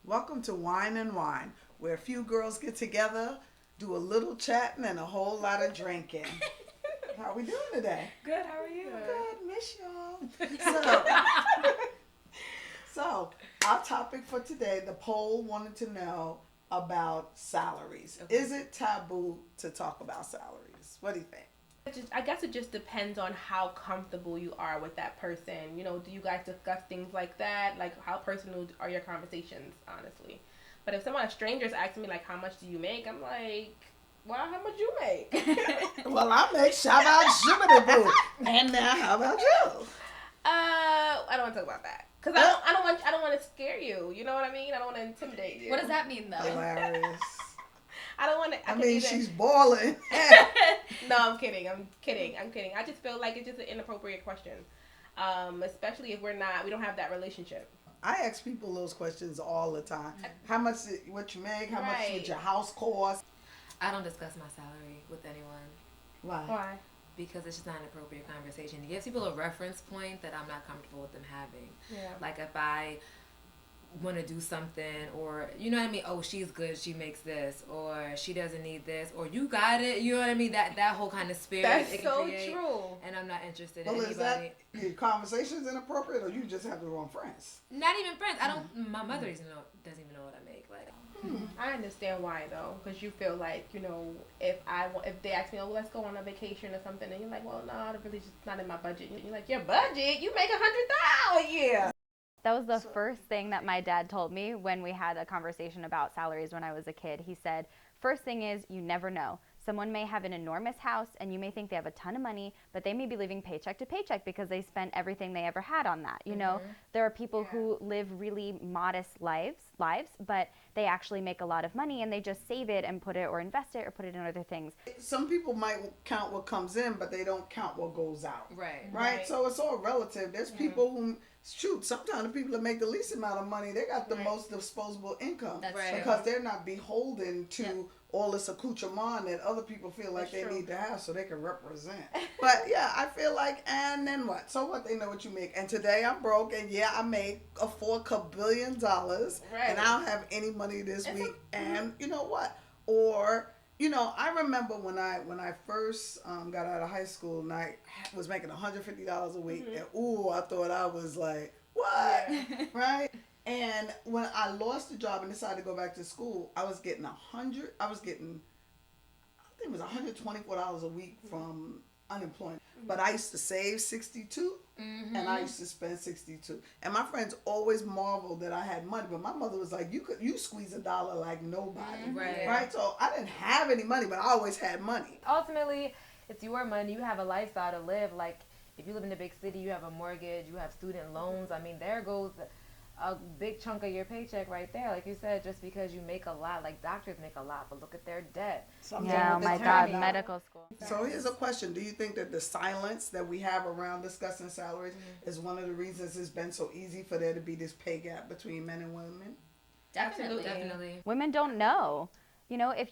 Welcome to Whine and Whine, where a few girls get together, do a little chatting and a whole lot of drinking. How are we doing today? Good, how are you? Good, miss y'all. So our topic for today, the poll wanted to know about salaries. Okay. Is it taboo to talk about salaries? What do you think? I guess it just depends on how comfortable you are with that person. You know, do you guys discuss things like that? Like, how personal are your conversations, honestly? But if a stranger's asking me, like, how much do you make? I'm like, well, how much you make? Well, I make shout out Jiminy Boo. And now, how about you? I don't want to talk about that. Because I don't want to scare you. You know what I mean? I don't want to intimidate you. What does that mean, though? Hilarious. I don't want to. I mean, she's boiling. No, I'm kidding. I just feel like it's just an inappropriate question, especially if we don't have that relationship. I ask people those questions all the time. How much, what you make? How much would your house cost? I don't discuss my salary with anyone. Why? Because it's just not an appropriate conversation. It gives people a reference point that I'm not comfortable with them having. Yeah. Like if I want to do something, or you know what I mean, oh, she's good, she makes this, or she doesn't need this, or you got it, you know what I mean, that whole kind of spirit. That's so true. And I'm not interested Well, in is anybody. that your conversation's inappropriate, or you just have the wrong friends? Not even friends. I don't. My mother doesn't even know what I make. Like, I understand why though, because you feel like, you know, if they ask me, oh, let's go on a vacation or something, and you're like, well, no, it really just not in my budget. You're like, your budget? You make $100,000 a year. That was the first thing that my dad told me when we had a conversation about salaries when I was a kid. He said, first thing is, you never know. Someone may have an enormous house and you may think they have a ton of money, but they may be living paycheck to paycheck because they spent everything they ever had on that. You know, there are people who live really modest lives, but they actually make a lot of money and they just save it and put it or invest it or put it in other things. Some people might count what comes in, but they don't count what goes out. right. So it's all relative. There's people who, sometimes the people that make the least amount of money, they got the most disposable income. That's right. Because they're not beholden to all this accoutrement that other people feel like they need to have so they can represent. But yeah, I feel like, and then what? So what? They know what you make. And today I'm broke, and I made a $4 billion, and I don't have any money this week. And you know what? Or, you know, I remember when I first got out of high school and I was making $150 a week, and I thought I was like, what? Right? And when I lost the job and decided to go back to school, I was getting I think it was $124 a week from unemployment. But I used to save 62 and I used to spend 62. And my friends always marveled that I had money, but my mother was like, you squeeze a dollar like nobody. Right? So I didn't have any money, but I always had money. Ultimately, it's your money. You have a lifestyle to live. Like, if you live in a big city, you have a mortgage, you have student loans. I mean, there goes a big chunk of your paycheck right there. Like you said, just because you make a lot, like doctors make a lot, but look at their debt. Yeah, oh my God, medical school. So here's a question. Do you think that the silence that we have around discussing salaries is one of the reasons it's been so easy for there to be this pay gap between men and women? Definitely. Women don't know. You know, if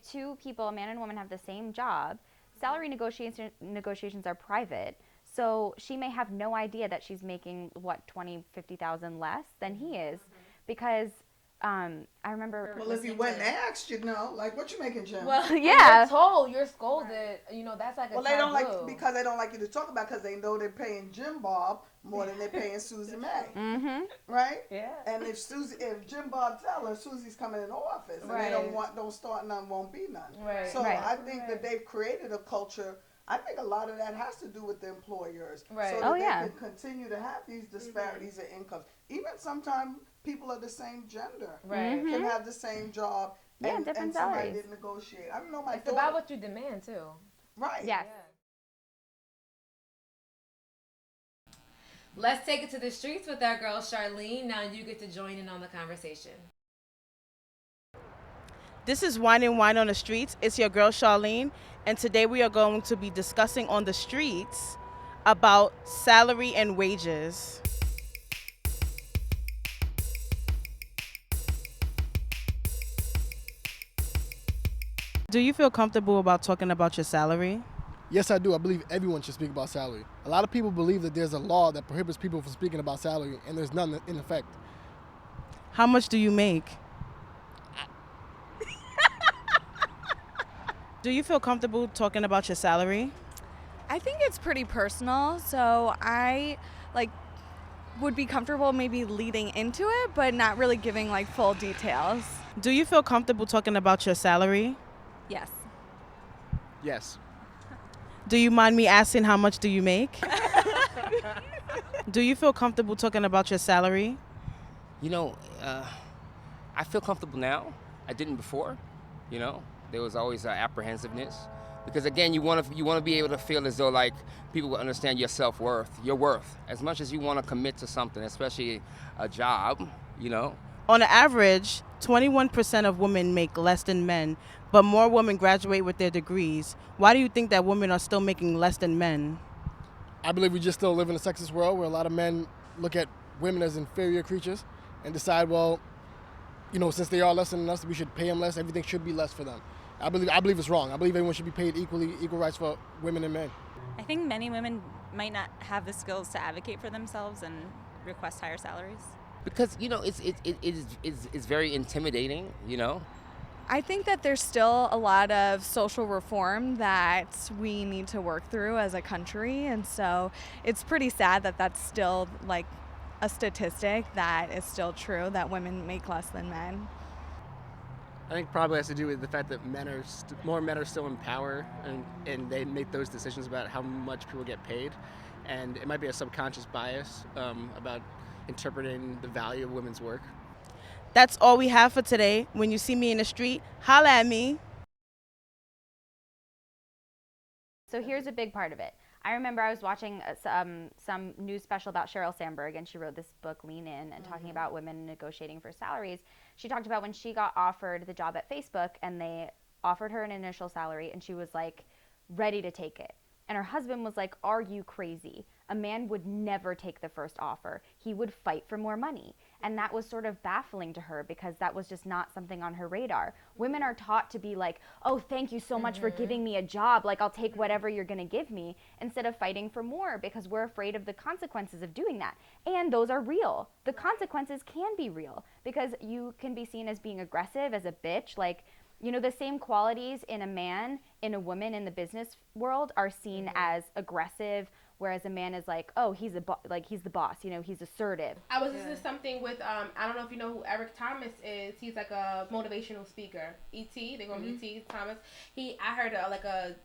two people, a man and a woman, have the same job, salary negotiations are private. So she may have no idea that she's making, $50,000 less than he is, because I remember. Well, if you went and asked, you'd know, like, what you making, Jim? Well, yeah. You're told, you're scolded. You know, that's like a well, they don't taboo. like, because they don't like you to talk about, because they know they're paying Jim Bob more than they're paying Susie Mae. Right? Yeah. And if Jim Bob tell her Susie's coming in the office, and they don't start none, won't be none. Right. So I think that they've created a culture. I think a lot of that has to do with the employers. Right. So that they can continue to have these disparities in incomes. Even sometimes people of the same gender can have the same job and different somebody salaries. didn't negotiate. I don't know, It's about what you demand, too. Right. Yes. Let's take it to the streets with our girl Charlene. Now you get to join in on the conversation. This is Whine and Whine on the Streets. It's your girl Charlene, and today we are going to be discussing on the streets about salary and wages? Do you feel comfortable about talking about your salary? Yes, I do. I believe everyone should speak about salary. A lot of people believe that there's a law that prohibits people from speaking about salary, and there's none in effect. How much do you make? Do you feel comfortable talking about your salary? I think it's pretty personal, so I would be comfortable maybe leading into it, but not really giving full details. Do you feel comfortable talking about your salary? Yes. Yes. Do you mind me asking how much do you make? Do you feel comfortable talking about your salary? I feel comfortable now. I didn't before. There was always apprehensiveness because again, you want to be able to feel as though people will understand your self-worth, your worth, as much as you want to commit to something, especially a job. On average, 21% of women make less than men, but more women graduate with their degrees. Why do you think that women are still making less than men? I believe we just still live in a sexist world where a lot of men look at women as inferior creatures and decide, well, since they are less than us, we should pay them less. Everything should be less for them. I believe it's wrong. I believe everyone should be paid equal rights for women and men. I think many women might not have the skills to advocate for themselves and request higher salaries. Because it's very intimidating. I think that there's still a lot of social reform that we need to work through as a country, and so it's pretty sad that that's still a statistic that is still true, that women make less than men. I think probably has to do with the fact that more men are still in power, and they make those decisions about how much people get paid, and it might be a subconscious bias about interpreting the value of women's work. That's all we have for today. When you see me in the street, holla at me. So here's a big part of it. I remember I was watching some news special about Sheryl Sandberg, and she wrote this book, Lean In, and talking about women negotiating for salaries. She talked about when she got offered the job at Facebook, and they offered her an initial salary, and she was ready to take it. And her husband was like, "Are you crazy? A man would never take the first offer. He would fight for more money." And that was sort of baffling to her because that was just not something on her radar. Women are taught to be like, "Oh, thank you so much for giving me a job. I'll take whatever you're going to give me," instead of fighting for more because we're afraid of the consequences of doing that. And those are real. The consequences can be real because you can be seen as being aggressive, as a bitch. The same qualities in a man, in a woman in the business world are seen as aggressive, whereas a man is he's the boss, he's assertive. I was listening to something with I don't know if you know who Eric Thomas is. He's a motivational speaker. E.T. They call him E.T. Thomas. I heard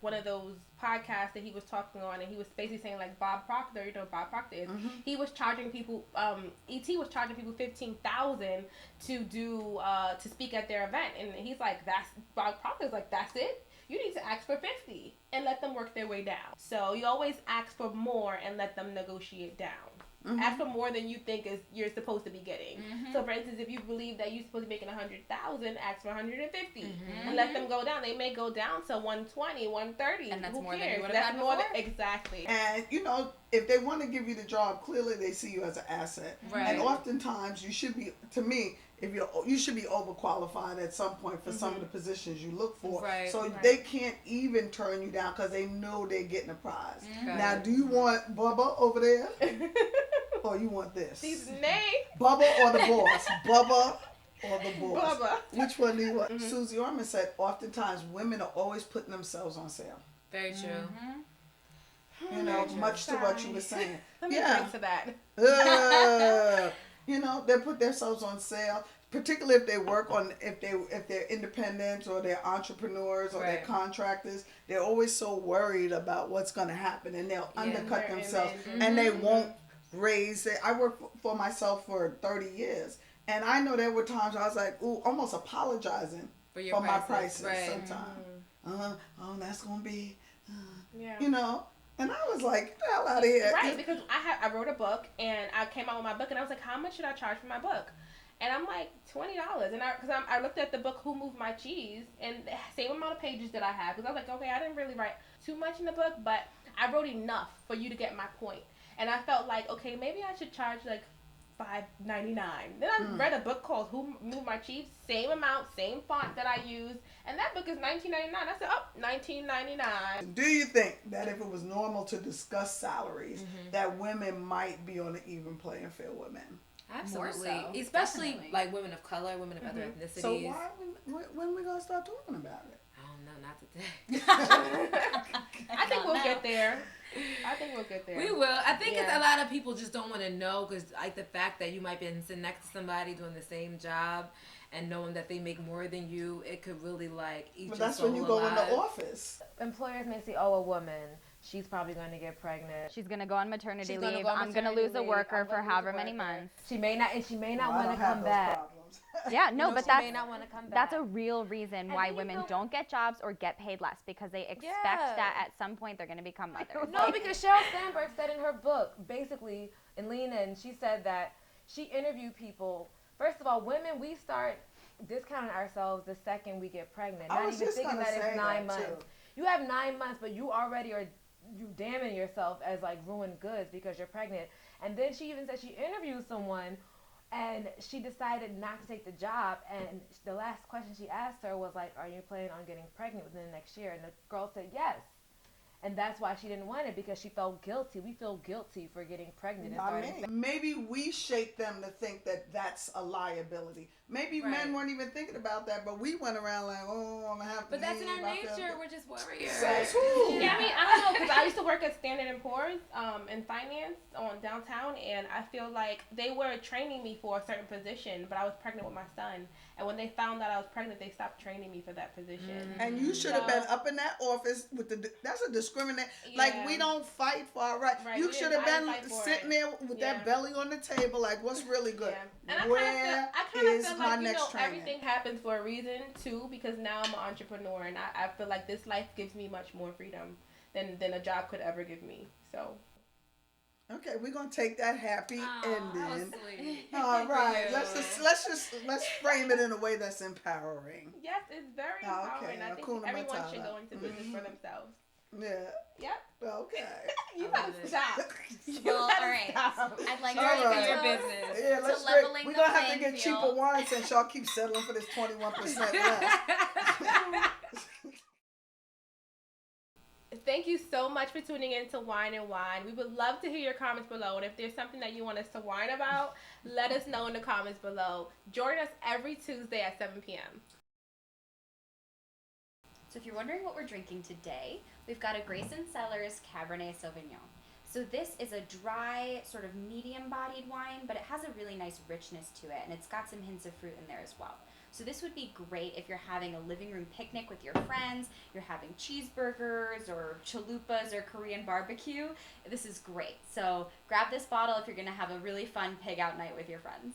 one of those podcasts that he was talking on, and he was basically saying Bob Proctor. You know who Bob Proctor is. He was charging people. E.T. was charging people $15,000 to do to speak at their event, and he's that's Bob Proctor's that's it. You need to ask for $50 and let them work their way down. So you always ask for more and let them negotiate down. Ask for more than you think you're supposed to be getting. So for instance, if you believe that you're supposed to be making $100,000, ask for $150 and let them go down. They may go down to $120, $130. And that's Who more cares? than you would have That's had more before. Exactly. And if they want to give you the job, clearly they see you as an asset. Right. And oftentimes you should be, to me, you should be overqualified at some point for some of the positions you look for. Right. So they can't even turn you down because they know they're getting a prize. Now, do you want Bubba over there? Or you want this? These names. Bubba or the boss? Bubba or the boss? Bubba. Which one do you want? Susie Orman said oftentimes women are always putting themselves on sale. Very true. Much to what you were saying. Let me drink to that. They put themselves on sale, particularly if they work if they're independent or they're entrepreneurs or they're contractors. They're always so worried about what's going to happen, and they'll undercut themselves, and they won't raise it. I worked for myself for 30 years, and I know there were times I was almost apologizing for my prices sometimes. Oh, that's going to be, And I was like, get the hell out of here. Right, because I wrote a book, and I came out with my book, and I was like, how much should I charge for my book? And I'm like, $20. And I looked at the book, Who Moved My Cheese, and the same amount of pages that I have, because I was like, okay, I didn't really write too much in the book, but I wrote enough for you to get my point. And I felt like, okay, maybe I should charge like $5.99. Then I read a book called Who Moved My Cheeks, same amount, same font that I used, and that book is $19.99. I said, oh, $19.99. Do you think that if it was normal to discuss salaries, that women might be on an even playing field with men? Absolutely. More so. Especially Definitely. like women of color, women of other ethnicities. So when we gonna start talking about it? I don't know, not today. I think we'll get there. We will. I think it's a lot of people just don't want to know, because like the fact that you might be sitting next to somebody doing the same job and knowing that they make more than you, it could really like eat But your that's soul when you go in alive. the office. Employers may say, oh, a woman, she's probably going to get pregnant. She's gonna go on maternity She's gonna leave. go on I'm gonna maternity lose a leave. worker I'm for gonna lose however a many worker. months. She may not Well, want I to don't have come those back. problems. Yeah, no, but she may not want to come back. that's a real reason why then you women go- don't get jobs or get paid less, because they expect that at some point they're gonna become mothers. No, because Sheryl Sandberg said in her book, basically, in Lean In, she said that she interviewed people. First of all, women, we start discounting ourselves the second we get pregnant. I Not was even just thinking gonna that say it's 9 that, months. too. You have 9 months, but you already are damning yourself as like ruined goods because you're pregnant. And then she even said she interviewed someone and she decided not to take the job, and the last question she asked her was like, are you planning on getting pregnant within the next year? And the girl said yes. And that's why she didn't want it, because she felt guilty. We feel guilty for getting pregnant. And starting Maybe we shaped them to think that that's a liability. Maybe men weren't even thinking about that, but we went around like, oh, I'm gonna have to. But that's in our leave. nature. We're just warriors. Says who? Yeah, I mean, I don't know, because I used to work at Standard & Poor's in finance on downtown, and I feel like they were training me for a certain position, but I was pregnant with my son. And when they found out I was pregnant, they stopped training me for that position. And you should have been up in that office with that's a discriminate. Yeah. Like, we don't fight for our right. You should have been sitting there with that belly on the table, like, what's really good? And I Where kind of is feel my like, next training? everything happens for a reason, too, because now I'm an entrepreneur, and I feel like this life gives me much more freedom than a job could ever give me. So. Okay, we're gonna take that happy ending. Sweet. All right, let's frame it in a way that's empowering. Yes, it's very empowering. I think Hakuna everyone Matata. should go into business for themselves. Yeah. Yep. Okay. You gotta stop. Well, all right. I'd like to All right. your business. Yeah, let's to leveling we're the gonna have to playing get field. cheaper wine since y'all keep settling for this 21% less. Thank you so much for tuning in to Whine and Whine. We would love to hear your comments below, and if there's something that you want us to whine about, let us know in the comments below. Join us every Tuesday at 7 p.m. So if you're wondering what we're drinking today, we've got a Grayson Cellars Cabernet Sauvignon. So this is a dry, sort of medium-bodied wine, but it has a really nice richness to it, and it's got some hints of fruit in there as well. So this would be great if you're having a living room picnic with your friends, you're having cheeseburgers or chalupas or Korean barbecue. This is great. So grab this bottle if you're going to have a really fun pig out night with your friends.